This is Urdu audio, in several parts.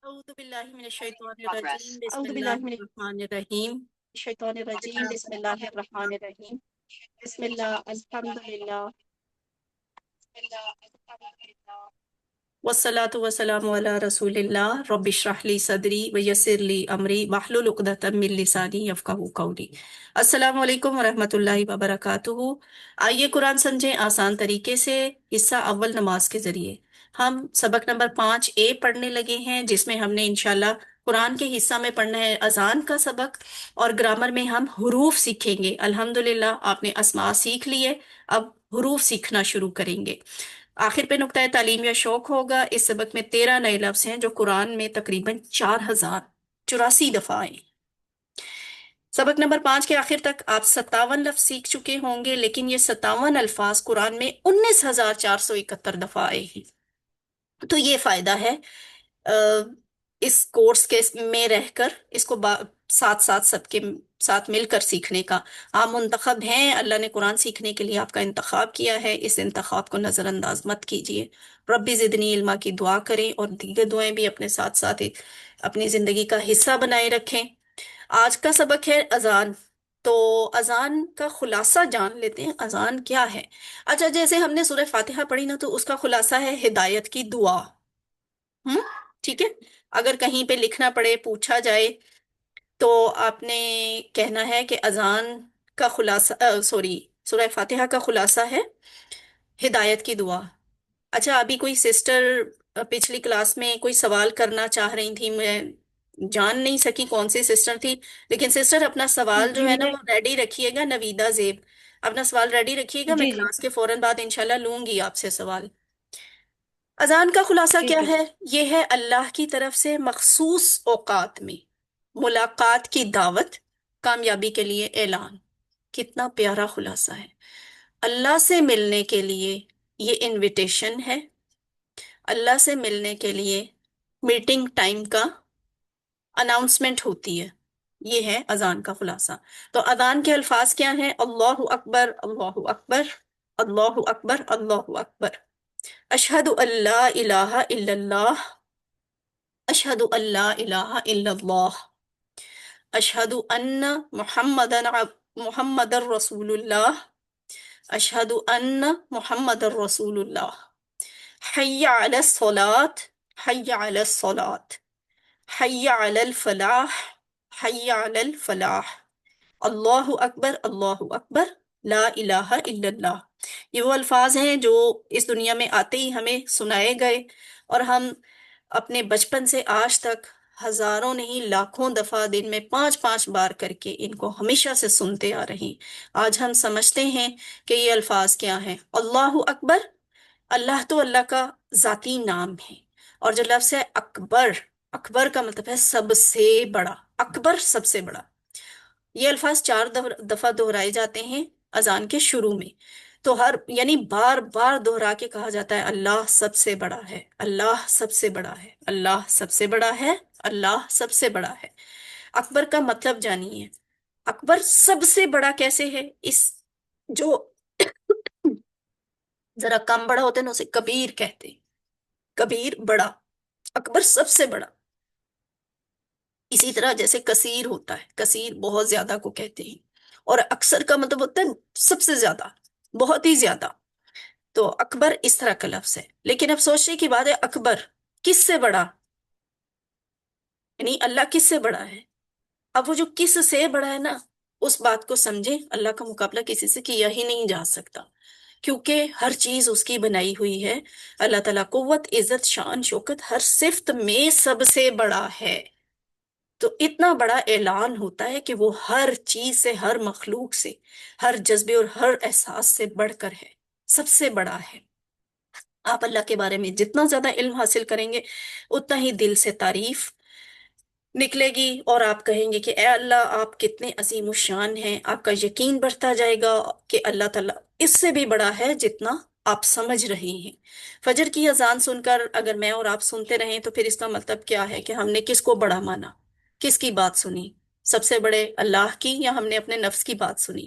أعوذ بالله من الشيطان الرجيم بسم أعوذ الله بالله من الرحمن الرحيم الشيطان الرجيم بسم الله الرحمن الرحيم بسم الله الحمد لله والصلاة والسلام على رسول الله رب اشرح لي صدري ويسر لي أمري واحلل عقدة من لساني يفقهوا قولي السلام علیکم ورحمۃ اللہ وبرکاتہ۔ آئیے قرآن سمجھیں آسان طریقے سے۔ حصہ اول نماز کے ذریعے ہم سبق نمبر 5A پڑھنے لگے ہیں، جس میں ہم نے انشاءاللہ قرآن کے حصہ میں پڑھنا ہے اذان کا سبق، اور گرامر میں ہم حروف سیکھیں گے۔ الحمدللہ آپ نے اسماء سیکھ لیے، اب حروف سیکھنا شروع کریں گے۔ آخر پہ نقطۂ تعلیم یا شوق ہوگا۔ اس سبق میں 13 نئے لفظ ہیں جو قرآن میں تقریباً 4084 دفعہ آئے۔ سبق نمبر 5 کے آخر تک آپ 57 لفظ سیکھ چکے ہوں گے، لیکن یہ 57 الفاظ قرآن میں 19471 دفعہ آئے ہیں۔ تو یہ فائدہ ہے اس کورس کے میں رہ کر اس کو ساتھ ساتھ سب کے ساتھ مل کر سیکھنے کا۔ آپ منتخب ہیں، اللہ نے قرآن سیکھنے کے لیے آپ کا انتخاب کیا ہے، اس انتخاب کو نظر انداز مت کیجیے۔ ربی زدنی علما کی دعا کریں اور دیگر دعائیں بھی اپنے ساتھ ساتھ اپنی زندگی کا حصہ بنائے رکھیں۔ آج کا سبق ہے اذان۔ تو اذان کا خلاصہ جان لیتے ہیں، اذان کیا ہے؟ اچھا، جیسے ہم نے سورہ فاتحہ پڑھی نا، تو اس کا خلاصہ ہے ہدایت کی دعا۔ ہم ٹھیک ہے، اگر کہیں پہ لکھنا پڑے، پوچھا جائے، تو آپ نے کہنا ہے کہ اذان کا خلاصہ سورہ فاتحہ کا خلاصہ ہے ہدایت کی دعا۔ اچھا، ابھی کوئی سسٹر پچھلی کلاس میں کوئی سوال کرنا چاہ رہی تھی، میں جان نہیں سکی کون سی سسٹر تھی، لیکن سسٹر اپنا سوال جو جی ہے نا میں وہ ریڈی رکھیے گا۔ نویدہ زیب، اپنا سوال ریڈی رکھیے گا، میں جی جی کلاس کے فوراً بعد انشاءاللہ لوں گی آپ سے سوال۔ اذان کا خلاصہ کیا ٹھیک ہے ہے؟ یہ ہے اللہ کی طرف سے مخصوص اوقات میں ملاقات کی دعوت، کامیابی کے لیے اعلان۔ کتنا پیارا خلاصہ ہے! اللہ سے ملنے کے لیے یہ انویٹیشن ہے، اللہ سے ملنے کے لیے میٹنگ ٹائم کا اناؤنسمنٹ ہوتی ہے۔ یہ ہے اذان کا خلاصہ۔ تو اذان کے الفاظ کیا ہیں؟ اللہ اکبر، اللہ اکبر، اللہ اکبر، اللہ اکبر، اشہد اللہ الہ الا اللہ، اشہد اللہ الہ الا اللہ، اشہد ان محمد رسول اللہ، اشہد ان محمد رسول اللہ، حی علی الصلاۃ، حی علی الصلاۃ، حی علی الفلاح، حی علی الفلاح، اللہ اکبر، اللہ اکبر، لا الہ الا اللہ۔ یہ وہ الفاظ ہیں جو اس دنیا میں آتے ہی ہمیں سنائے گئے، اور ہم اپنے بچپن سے آج تک ہزاروں نہیں لاکھوں دفعہ دن میں 5 5 بار کر کے ان کو ہمیشہ سے سنتے آ رہے ہیں۔ آج ہم سمجھتے ہیں کہ یہ الفاظ کیا ہیں۔ اللہ اکبر، اللہ تو اللہ کا ذاتی نام ہے، اور جو لفظ ہے اکبر، اکبر کا مطلب ہے سب سے بڑا، اکبر سب سے بڑا۔ یہ الفاظ 4 دفعہ دہرائے جاتے ہیں اذان کے شروع میں، تو یعنی بار بار دہرا کے کہا جاتا ہے اللہ سب سے بڑا ہے، اللہ سب سے بڑا ہے، اللہ سب سے بڑا ہے، اللہ سب سے بڑا ہے۔ اکبر کا مطلب جانیے، اکبر سب سے بڑا کیسے ہے؟ اس جو ذرا کم بڑا ہوتا ہے نا اسے کبیر کہتے ہیں، کبیر بڑا، اکبر سب سے بڑا۔ اسی طرح جیسے کثیر ہوتا ہے، کثیر بہت زیادہ کو کہتے ہیں، اور اکثر کا مطلب ہوتا ہے سب سے زیادہ، بہت ہی زیادہ۔ تو اکبر اس طرح کا لفظ ہے، لیکن اب سوچنے کی بات ہے اکبر کس سے بڑا، یعنی اللہ کس سے بڑا ہے؟ اب وہ جو کس سے بڑا ہے نا، اس بات کو سمجھیں، اللہ کا مقابلہ کسی سے کیا ہی نہیں جا سکتا، کیونکہ ہر چیز اس کی بنائی ہوئی ہے۔ اللہ تعالیٰ قوت، عزت، شان، شوکت ہر صفت میں سب سے بڑا ہے۔ تو اتنا بڑا اعلان ہوتا ہے کہ وہ ہر چیز سے، ہر مخلوق سے، ہر جذبے اور ہر احساس سے بڑھ کر ہے، سب سے بڑا ہے۔ آپ اللہ کے بارے میں جتنا زیادہ علم حاصل کریں گے، اتنا ہی دل سے تعریف نکلے گی، اور آپ کہیں گے کہ اے اللہ آپ کتنے عظیم الشان ہیں۔ آپ کا یقین بڑھتا جائے گا کہ اللہ تعالیٰ اس سے بھی بڑا ہے جتنا آپ سمجھ رہے ہیں۔ فجر کی اذان سن کر اگر میں اور آپ سنتے رہیں تو پھر اس کا مطلب کیا ہے کہ ہم نے کس کو بڑا مانا، کس کی بات سنی؟ سب سے بڑے اللہ کی، یا ہم نے اپنے نفس کی بات سنی؟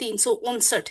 359,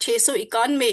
691,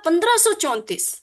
1534।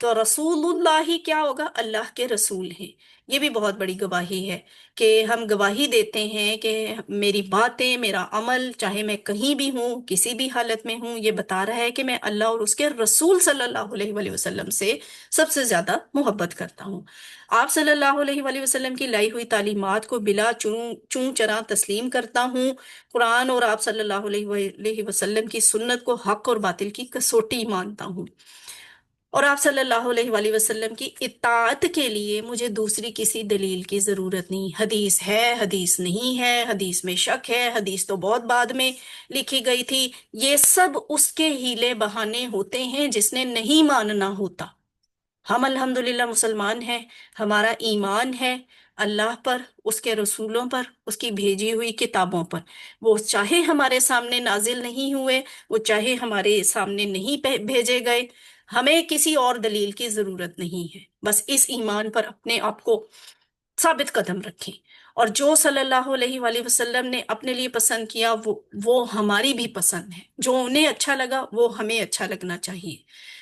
تو رسول اللہ ہی کیا ہوگا؟ اللہ کے رسول ہیں. یہ بھی بہت بڑی گواہی ہے کہ ہم گواہی دیتے ہیں کہ میری باتیں، میرا عمل، چاہے میں کہیں بھی ہوں، کسی بھی حالت میں ہوں، یہ بتا رہا ہے کہ میں اللہ اور اس کے رسول صلی اللہ علیہ وآلہ وسلم سے سب سے زیادہ محبت کرتا ہوں. آپ صلی اللہ علیہ وآلہ وسلم کی لائی ہوئی تعلیمات کو بلا چون چرا تسلیم کرتا ہوں. قرآن اور آپ صلی اللہ علیہ وآلہ وسلم کی سنت کو حق اور باطل کی کسوٹی مانتا ہوں. اور آپ صلی اللہ علیہ وآلہ وسلم کی اطاعت کے لیے مجھے دوسری کسی دلیل کی ضرورت نہیں. حدیث ہے، حدیث نہیں ہے، حدیث میں شک ہے، حدیث تو بہت بعد میں لکھی گئی تھی، یہ سب اس کے ہیلے بہانے ہوتے ہیں جس نے نہیں ماننا ہوتا. ہم الحمدللہ مسلمان ہیں، ہمارا ایمان ہے اللہ پر، اس کے رسولوں پر، اس کی بھیجی ہوئی کتابوں پر. وہ چاہے ہمارے سامنے نازل نہیں ہوئے، وہ چاہے ہمارے سامنے نہیں بھیجے گئے، ہمیں کسی اور دلیل کی ضرورت نہیں ہے. بس اس ایمان پر اپنے آپ کو ثابت قدم رکھیں، اور جو صلی اللہ علیہ وآلہ وسلم نے اپنے لیے پسند کیا وہ ہماری بھی پسند ہے. جو انہیں اچھا لگا وہ ہمیں اچھا لگنا چاہیے.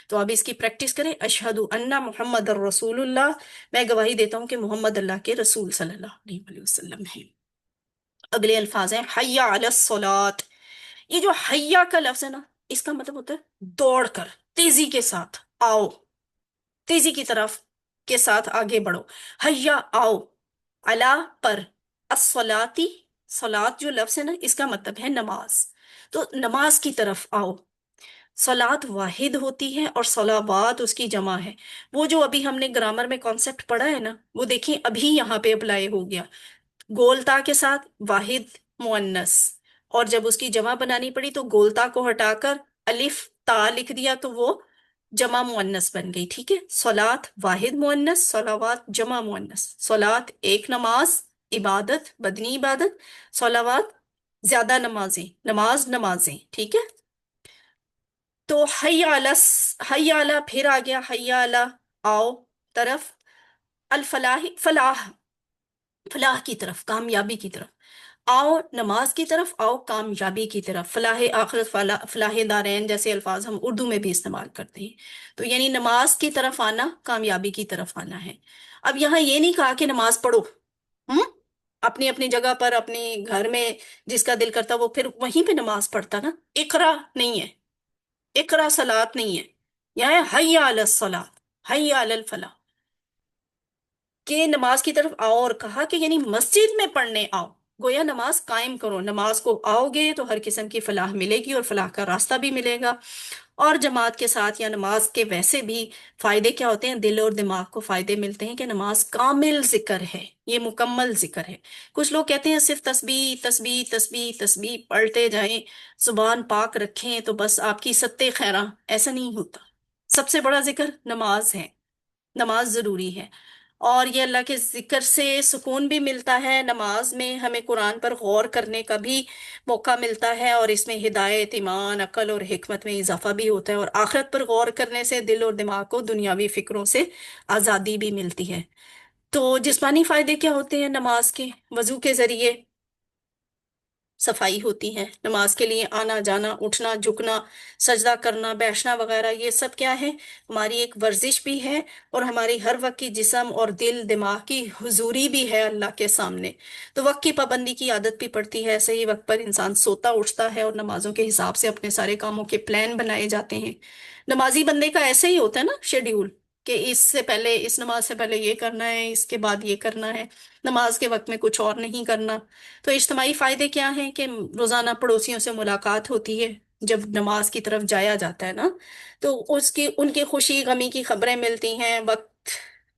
تو اب اس کی پریکٹس کریں. اشہد ان محمد الرسول اللہ، میں گواہی دیتا ہوں کہ محمد اللہ کے رسول صلی اللہ علیہ وآلہ وسلم ہیں. اگلے الفاظ ہیں حی علی الصلاۃ. یہ جو حیا کا لفظ ہے نا، اس کا مطلب ہوتا ہے دوڑ کر، تیزی کے ساتھ آؤ، تیزی کی طرف کے ساتھ آگے بڑھو. حیا آؤ، علا پر، الصلاتی، صلات جو لفظ ہے نا اس کا مطلب ہے نماز. تو نماز کی طرف آؤ. صلات واحد ہوتی ہے اور صلوات اس کی جمع ہے. وہ جو ابھی ہم نے گرامر میں کانسیپٹ پڑھا ہے نا، وہ دیکھیں ابھی یہاں پہ اپلائی ہو گیا. گول تا کے ساتھ واحد مؤنث، اور جب اس کی جمع بنانی پڑی تو گول تا کو ہٹا کر الف تا لکھ دیا تو وہ جمع مؤنث بن گئی. ٹھیک ہے، صلات واحد مؤنث، صلوات جمع مؤنث. صلات ایک نماز، عبادت، بدنی عبادت. صلوات زیادہ نمازیں، نمازیں. ٹھیک ہے، تو حی علی پھر آ گیا حی علی آؤ طرف، الفلاح فلاح، فلاح کی طرف، کامیابی کی طرف. آؤ نماز کی طرف، آؤ کامیابی کی طرف. فلاح آخرت، فلاح دارین جیسے الفاظ ہم اردو میں بھی استعمال کرتے ہیں. تو یعنی نماز کی طرف آنا، کامیابی کی طرف آنا ہے. اب یہاں یہ نہیں کہا کہ نماز پڑھو، اپنی اپنی جگہ پر، اپنے گھر میں جس کا دل کرتا وہ پھر وہیں پہ نماز پڑھتا نا. اقرا نہیں ہے، اقرا صلاۃ نہیں ہے، یہاں ہے حی علی الصلاۃ، حی علی الفلاح، کہ نماز کی طرف آؤ. اور کہا کہ یعنی مسجد میں پڑھنے آؤ، گویا نماز قائم کرو. نماز کو آؤ گے تو ہر قسم کی فلاح ملے گی اور فلاح کا راستہ بھی ملے گا. اور جماعت کے ساتھ یا نماز کے ویسے بھی فائدے کیا ہوتے ہیں؟ دل اور دماغ کو فائدے ملتے ہیں کہ نماز کامل ذکر ہے، یہ مکمل ذکر ہے. کچھ لوگ کہتے ہیں صرف تسبیح تسبیح تسبیح تسبیح پڑھتے جائیں، زبان پاک رکھیں تو بس آپ کی ستِ خیراں. ایسا نہیں ہوتا. سب سے بڑا ذکر نماز ہے، نماز ضروری ہے. اور یہ اللہ کے ذکر سے سکون بھی ملتا ہے. نماز میں ہمیں قرآن پر غور کرنے کا بھی موقع ملتا ہے، اور اس میں ہدایت، ایمان، عقل اور حکمت میں اضافہ بھی ہوتا ہے. اور آخرت پر غور کرنے سے دل اور دماغ کو دنیاوی فکروں سے آزادی بھی ملتی ہے. تو جسمانی فائدے کیا ہوتے ہیں نماز کے؟ وضو کے ذریعے صفائی ہوتی ہے. نماز کے لیے آنا جانا، اٹھنا جھکنا، سجدہ کرنا، بیٹھنا وغیرہ، یہ سب کیا ہے؟ ہماری ایک ورزش بھی ہے، اور ہماری ہر وقت کی جسم اور دل دماغ کی حضوری بھی ہے اللہ کے سامنے. تو وقت کی پابندی کی عادت بھی پڑتی ہے. صحیح وقت پر انسان سوتا اٹھتا ہے، اور نمازوں کے حساب سے اپنے سارے کاموں کے پلان بنائے جاتے ہیں. نمازی بندے کا ایسے ہی ہوتا ہے نا شیڈیول، کہ اس سے پہلے، اس نماز سے پہلے یہ کرنا ہے، اس کے بعد یہ کرنا ہے، نماز کے وقت میں کچھ اور نہیں کرنا. تو اجتماعی فائدے کیا ہیں؟ کہ روزانہ پڑوسیوں سے ملاقات ہوتی ہے جب نماز کی طرف جایا جاتا ہے نا، تو ان کی خوشی غمی کی خبریں ملتی ہیں.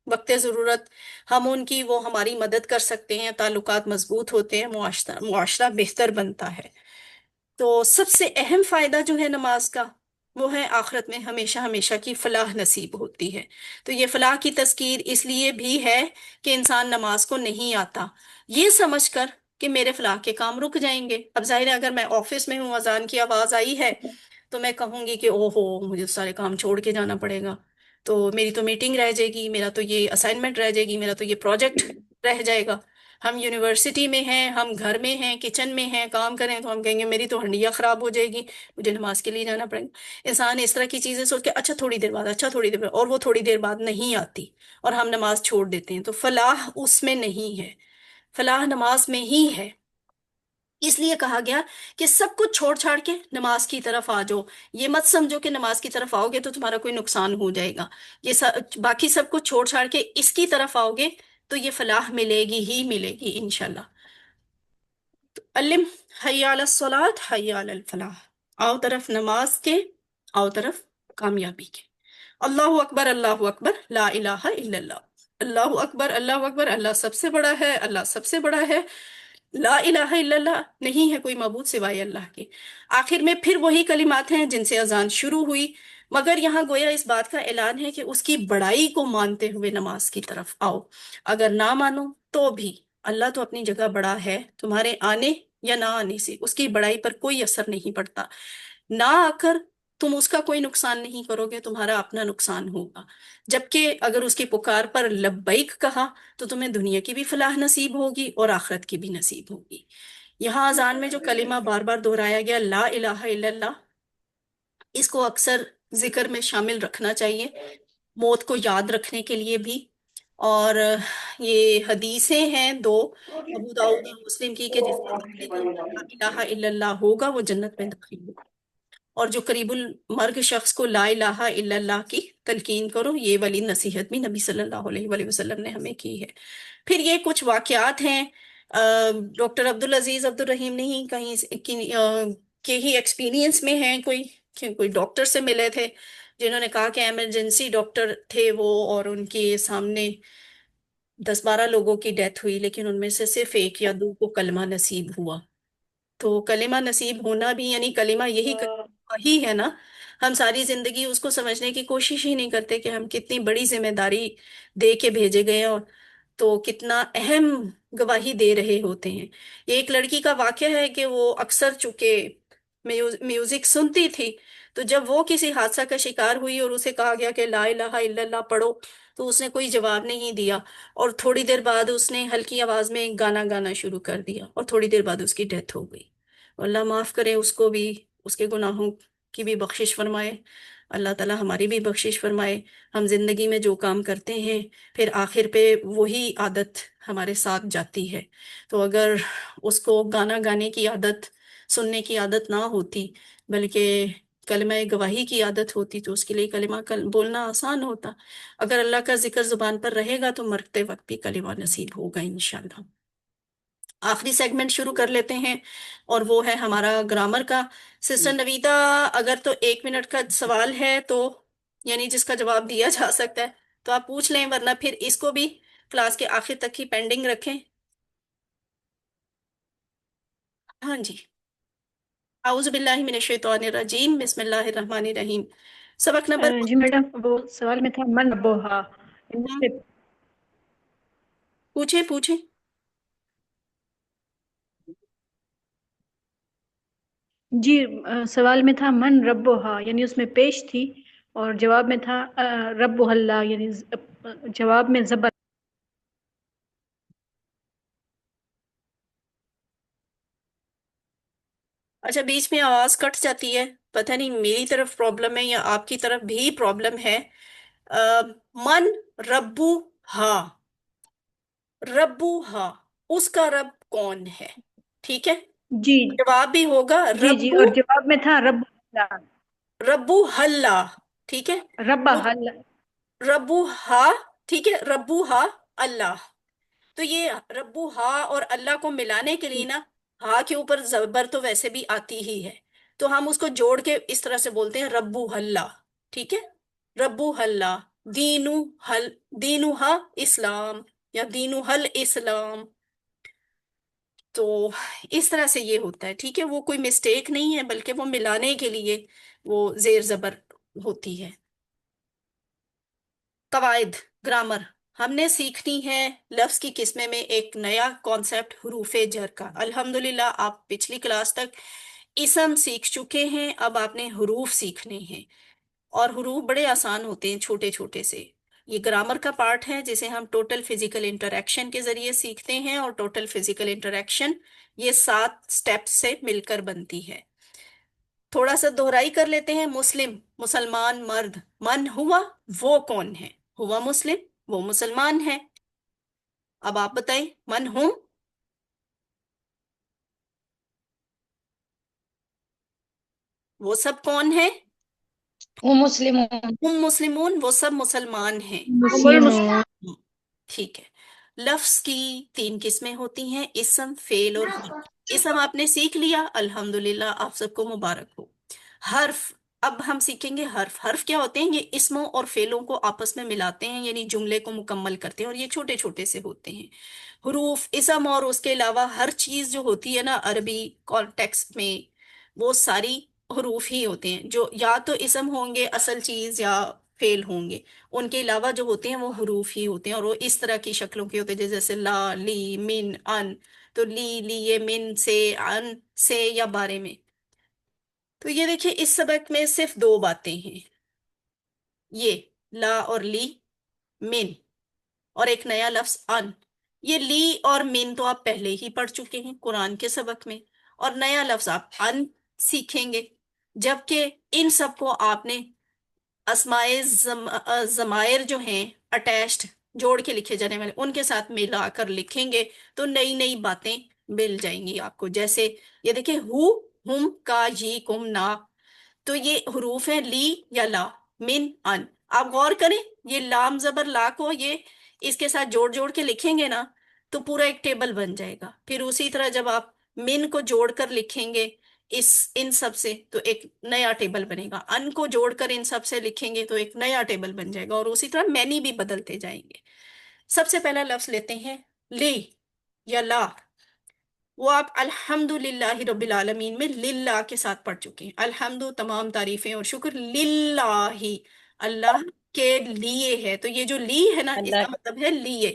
وقت ضرورت ہم ان کی، وہ ہماری مدد کر سکتے ہیں. تعلقات مضبوط ہوتے ہیں، معاشرہ بہتر بنتا ہے. تو سب سے اہم فائدہ جو ہے نماز کا، وہ ہے آخرت میں ہمیشہ ہمیشہ کی فلاح نصیب ہوتی ہے. تو یہ فلاح کی تذکیر اس لیے بھی ہے کہ انسان نماز کو نہیں آتا یہ سمجھ کر کہ میرے فلاح کے کام رک جائیں گے. اب ظاہر ہے اگر میں آفس میں ہوں، اذان کی آواز آئی ہے تو میں کہوں گی کہ او ہو مجھے سارے کام چھوڑ کے جانا پڑے گا، تو میری تو میٹنگ رہ جائے گی، میرا تو یہ اسائنمنٹ رہ جائے گی، میرا تو یہ پروجیکٹ رہ جائے گا. ہم یونیورسٹی میں ہیں، ہم گھر میں ہیں، کچن میں ہیں، کام کریں تو ہم کہیں گے میری تو ہنڈیاں خراب ہو جائے گی، مجھے نماز کے لیے جانا پڑے گا۔ انسان اس طرح کی چیزیں سوچ کے اچھا تھوڑی دیر بعد، اچھا تھوڑی دیر بعد، اور وہ تھوڑی دیر بعد نہیں آتی اور ہم نماز چھوڑ دیتے ہیں، تو فلاح اس میں نہیں ہے، فلاح نماز میں ہی ہے۔ اس لیے کہا گیا کہ سب کچھ چھوڑ چھاڑ کے نماز کی طرف آ جاؤ۔ یہ مت سمجھو کہ نماز کی طرف آؤ گے تو تمہارا کوئی نقصان ہو جائے گا، باقی سب کچھ چھوڑ چھاڑ کے اس کی طرف آؤ گے تو یہ فلاح ملے گی ہی ملے گی انشاءاللہ۔ علم، حی علی الصلاۃ، حی علی الفلاح، آؤ طرف نماز کے، آؤ طرف کامیابی کے۔ اللہ اکبر، اللہ اکبر، لا الہ الا اللہ، اللہ اکبر، اللہ اکبر، اللہ سب سے بڑا ہے، اللہ سب سے بڑا ہے، لا الہ الا اللہ، نہیں ہے کوئی معبود سوائے اللہ کے۔ آخر میں پھر وہی کلمات ہیں جن سے اذان شروع ہوئی، مگر یہاں گویا اس بات کا اعلان ہے کہ اس کی بڑائی کو مانتے ہوئے نماز کی طرف آؤ۔ اگر نہ مانو تو بھی اللہ تو اپنی جگہ بڑا ہے، تمہارے آنے یا نہ آنے سے اس کی بڑائی پر کوئی اثر نہیں پڑتا۔ نہ آ کر تم اس کا کوئی نقصان نہیں کرو گے، تمہارا اپنا نقصان ہوگا۔ جبکہ اگر اس کی پکار پر لبیک کہا تو تمہیں دنیا کی بھی فلاح نصیب ہوگی اور آخرت کی بھی نصیب ہوگی۔ یہاں اذان میں جو کلمہ بار بار دہرایا گیا لا الہ الا اللہ، اس کو اکثر ذکر میں شامل رکھنا چاہیے، موت کو یاد رکھنے کے لیے بھی۔ اور یہ حدیثیں ہیں دو، ابو داؤد اور مسلم کی، کہ جس کے چہرے کے اوپر لا الہ الا اللہ ہوگا وہ جنت میں داخل ہوگا۔ اور جو قریب المرگ شخص کو لا الہ الا اللہ کی تلقین کرو، یہ والی نصیحت بھی نبی صلی اللہ علیہ وآلہ وسلم نے ہمیں کی ہے۔ پھر یہ کچھ واقعات ہیں، ڈاکٹر عبدالعزیز عبدالرحیم نہیں کہیں کے ہی ایکسپیرینس میں ہیں، کوئی ڈاکٹر سے ملے تھے جنہوں نے کہا کہ ایمرجنسی ڈاکٹر تھے وہ، اور ان کے سامنے 10-12 لوگوں کی ڈیتھ ہوئی، لیکن ان میں سے صرف 1 یا 2 کو کلمہ نصیب ہوا۔ تو کلمہ نصیب ہونا بھی یعنی کلمہ یہی ہی ہے نا، ہم ساری زندگی اس کو سمجھنے کی کوشش ہی نہیں کرتے کہ ہم کتنی بڑی ذمہ داری دے کے بھیجے گئے ہیں، اور تو کتنا اہم گواہی دے رہے ہوتے ہیں۔ یہ ایک لڑکی کا واقعہ ہے کہ وہ اکثر چونکہ میوزک سنتی تھی، تو جب وہ کسی حادثہ کا شکار ہوئی اور اسے کہا گیا کہ لا الہ الا اللہ پڑھو، تو اس نے کوئی جواب نہیں دیا، اور تھوڑی دیر بعد اس نے ہلکی آواز میں ایک گانا گانا شروع کر دیا، اور تھوڑی دیر بعد اس کی ڈیتھ ہو گئی۔ اللہ معاف کرے اس کو بھی، اس کے گناہوں کی بھی بخشش فرمائے، اللہ تعالی ہماری بھی بخشش فرمائے۔ ہم زندگی میں جو کام کرتے ہیں پھر آخر پہ وہی عادت ہمارے ساتھ جاتی ہے، تو اگر اس کو گانا گانے کی عادت، سننے کی عادت نہ ہوتی، بلکہ کلمہ گواہی کی عادت ہوتی، تو اس کے لیے کلمہ بولنا آسان ہوتا۔ اگر اللہ کا ذکر زبان پر رہے گا تو مرتے وقت بھی کلمہ نصیب ہوگا انشاءاللہ۔ آخری سیگمنٹ شروع کر لیتے ہیں، اور وہ ہے ہمارا گرامر کا۔ سسٹر نویتا، اگر تو 1 منٹ کا سوال ہے تو یعنی جس کا جواب دیا جا سکتا ہے تو آپ پوچھ لیں، ورنہ پھر اس کو بھی کلاس کے آخر تک ہی پینڈنگ رکھیں۔ ہاں جی، اعوذ باللہ من الشیطان الرجیم، بسم اللہ الرحمن الرحیم، سبق نمبر جی میڈم، وہ سوال میں تھا من ربوہا، پوچھیں۔ جی سوال میں تھا من ربوہا، یعنی اس میں پیش تھی، اور جواب میں تھا رب اللہ، یعنی جواب میں زبر۔ اچھا، بیچ میں آواز کٹ جاتی ہے، پتہ نہیں میری طرف پرابلم ہے یا آپ کی طرف بھی پرابلم ہے۔ من ربو ہا، ربو ہا، اس کا رب کون ہے؟ ٹھیک ہے، جی جواب بھی ہوگا جی جی، ربو، اور جواب میں تھا رب اللہ، ربو ہلا، ٹھیک ہے، رب اللہ۔ ربو ہا، ٹھیک ہے، ربو ہا اللہ۔ تو یہ ربو ہا اور اللہ کو ملانے کے لیے نا، ہا کے اوپر زبر تو ویسے بھی آتی ہی ہے، تو ہم اس کو جوڑ کے اس طرح سے بولتے ہیں ربو ہلا، ٹھیک ہے، ربو ہلا، دینو ہا اسلام، یا دینو حل اسلام، تو اس طرح سے یہ ہوتا ہے، ٹھیک ہے، وہ کوئی مسٹیک نہیں ہے، بلکہ وہ ملانے کے لیے وہ زیر زبر ہوتی ہے۔ قواعد گرامر ہم نے سیکھنی ہے لفظ کی قسمیں میں ایک نیا کانسیپٹ حروف جر کا۔ الحمدللہ آپ پچھلی کلاس تک اسم سیکھ چکے ہیں، اب آپ نے حروف سیکھنے ہیں، اور حروف بڑے آسان ہوتے ہیں، چھوٹے چھوٹے سے، یہ گرامر کا پارٹ ہے جسے ہم ٹوٹل فزیکل انٹریکشن کے ذریعے سیکھتے ہیں، اور ٹوٹل فزیکل انٹریکشن یہ 7 سٹیپ سے مل کر بنتی ہے۔ تھوڑا سا دہرائی کر لیتے ہیں۔ مسلم، مسلمان مرد، من ہوا، وہ کون ہے؟ ہوا مسلم، وہ مسلمان ہے۔ اب آپ بتائیں، من ہوں، وہ سب کون ہے؟ وہ مسلمون ہم مسلمون، وہ سب مسلمان ہیں۔ مسلمون ٹھیک ہے۔ لفظ کی 3 قسمیں ہوتی ہیں، اسم، فعل اور حرف۔ اسم آپ نے سیکھ لیا، الحمدللہ، آپ سب کو مبارک ہو۔ حرف، اب ہم سیکھیں گے حرف۔ حرف کیا ہوتے ہیں؟ یہ اسموں اور فعلوں کو آپس میں ملاتے ہیں، یعنی جملے کو مکمل کرتے ہیں، اور یہ چھوٹے چھوٹے سے ہوتے ہیں۔ حروف، اسم اور اس کے علاوہ ہر چیز جو ہوتی ہے نا عربی کانٹیکسٹ میں، وہ ساری حروف ہی ہوتے ہیں، جو یا تو اسم ہوں گے اصل چیز، یا فعل ہوں گے۔ ان کے علاوہ جو ہوتے ہیں وہ حروف ہی ہوتے ہیں، اور وہ اس طرح کی شکلوں کے ہوتے ہیں، جیسے لا، لی، من، ان۔ تو لی، لیے، من سے، ان سے یا بارے میں۔ تو یہ دیکھیں، اس سبق میں صرف 2 باتیں ہیں، یہ لا اور لی، من، اور ایک نیا لفظ ان۔ یہ لی اور من تو آپ پہلے ہی پڑھ چکے ہیں قرآن کے سبق میں، اور نیا لفظ آپ ان سیکھیں گے، جبکہ ان سب کو آپ نے اسمائے ضمائر جو ہیں اٹیچڈ، جوڑ کے لکھے جانے والے، ان کے ساتھ ملا کر لکھیں گے تو نئی نئی باتیں مل جائیں گی آپ کو۔ جیسے یہ دیکھیں، ہو، ہم، کا، جی، کم، نا، تو یہ حروف ہیں لی یا لا، من، ان۔ آپ غور کریں، یہ لام زبر لا کو یہ اس کے ساتھ جوڑ جوڑ کے لکھیں گے نا تو پورا ایک ٹیبل بن جائے گا۔ پھر اسی طرح جب آپ من کو جوڑ کر لکھیں گے ان سب سے تو ایک نیا ٹیبل بنے گا، ان کو جوڑ کر ان سب سے لکھیں گے تو ایک نیا ٹیبل بن جائے گا، اور اسی طرح مینی بھی بدلتے جائیں گے۔ سب سے پہلا لفظ لیتے ہیں لی یا لا، وہ آپ الحمدللہ رب العالمین میں للہ کے ساتھ پڑھ چکے ہیں۔ الحمد، تمام تعریفیں اور شکر، للہ، اللہ کے لیے ہے۔ تو یہ جو لی ہے نا، اس اللہ کا مطلب ہے لیے۔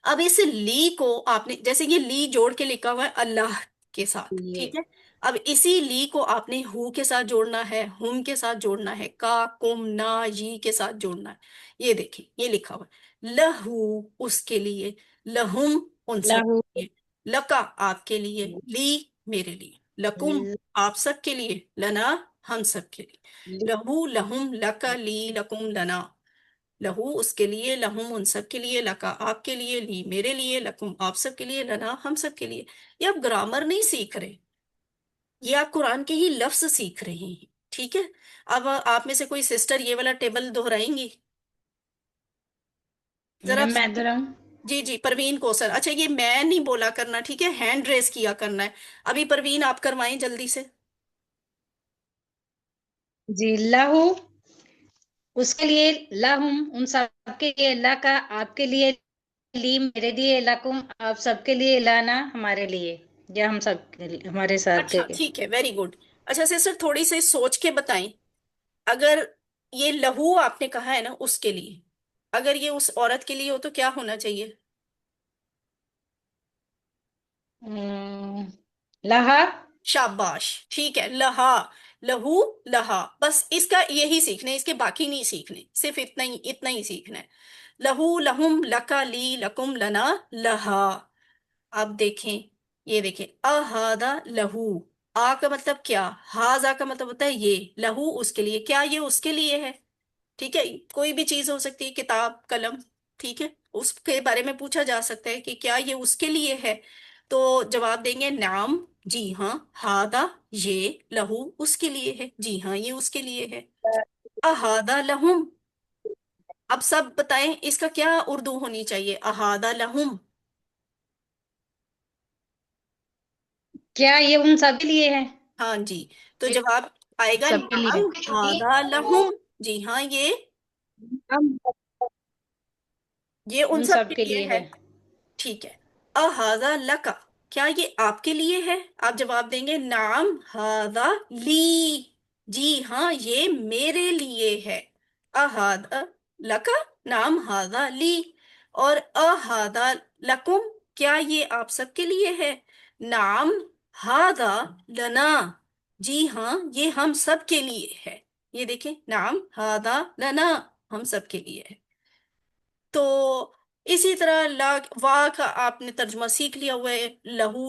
اب اس لی کو آپ نے، جیسے یہ لی جوڑ کے لکھا ہوا ہے اللہ کے ساتھ، کے لیے ٹھیک ہے، اب اسی لی کو آپ نے ہو کے ساتھ جوڑنا ہے، ہم کے ساتھ جوڑنا ہے، کا، کم، نا، جی کے ساتھ جوڑنا ہے۔ یہ دیکھیں، یہ لکھا ہوا ہے لہو، اس کے لیے، لہم، ان سب لہو کے لیے، لکا، آپ کے لیے، لی، میرے لیے، لکم، آپ سب کے لیے، لنا، ہم سب کے لیے، لہو، لہم، لکا، لی، لکم، لنا۔ لہو، اس کے لیے، لہم، ان سب کے لیے، لکا، آپ کے لیے، لی، میرے لیے، لکم، آپ سب کے لیے، لنا، ہم سب کے لیے۔ یہ آپ گرامر نہیں سیکھ رہے، یہ آپ قرآن کے ہی لفظ سیکھ رہے ہیں، ٹھیک ہے۔ اب آپ میں سے کوئی سسٹر یہ والا ٹیبل دہرائیں گی ذرا؟ میں دہراؤں؟ جی جی، پروین کوثر، اچھا یہ میں نہیں بولا کرنا، ٹھیک ہے، ہینڈ ریز کیا کرنا ہے۔ ابھی پروین آپ کروائیں جلدی سے۔ جی، لہو، اس کے لیے، لہم، ان سب کے لیے، لکا، آپ کے لیے، لی، میرے لیے، لکم، آپ سب کے لیے، لانا، ہمارے لیے، یا ہم سب کے لیے، ہمارے ساتھ کے اچھا ٹھیک ہے، ویری گڈ۔ اچھا سسٹر، تھوڑی سی سوچ کے بتائیں، اگر یہ لہو آپ نے کہا ہے نا اس کے لیے، اگر یہ اس عورت کے لیے ہو تو کیا ہونا چاہیے؟ لہا، شاباش، ٹھیک ہے، لہا، لہو، لہا، بس اس کا یہی سیکھنا ہے، اس کے باقی نہیں سیکھنے، صرف اتنا ہی سیکھنا ہے۔ لہو، لہم، لکا، لی، لکم، لنا، لہا۔ اب دیکھیں، یہ دیکھیں، اہادہ لہو، آ کا مطلب کیا، ہاذا کا مطلب ہوتا ہے یہ، لہو اس کے لیے، کیا یہ اس کے لیے ہے؟ ٹھیک ہے، کوئی بھی چیز ہو سکتی ہے، کتاب، قلم، ٹھیک ہے، اس کے بارے میں پوچھا جا سکتا ہے کہ کیا یہ اس کے لیے ہے، تو جواب دیں گے نعم، جی ہاں، ہادا، یہ، لہو اس کے لیے ہے، جی ہاں یہ اس کے لیے ہے۔ اہادا لہم، اب سب بتائیں اس کا کیا اردو ہونی چاہیے؟ اہادا لہم، کیا یہ ان سب کے لیے ہے؟ ہاں جی، تو جواب آئے گا سب کے نعم، لیے، ہادا لہم، جی ہاں یہ ان ان سب سب کے کے لیے لیے ہے، ہے۔ ٹھیک ہے۔ اہذا لکا، کیا یہ آپ کے لیے ہے؟ آپ جواب دیں گے نعم ہذا لی، جی ہاں یہ میرے لیے ہے۔ اہذا لکا، نعم ہذا لی، اور اہذا لکم، کیا یہ آپ سب کے لیے ہے؟ نعم ہذا لنا، جی ہاں یہ ہم سب کے لیے ہے۔ یہ دیکھیں، نعم ہذا لنا، ہم سب کے لیے ہے۔ تو اسی طرح لا وا کا آپ نے ترجمہ سیکھ لیا ہوا ہے، لہو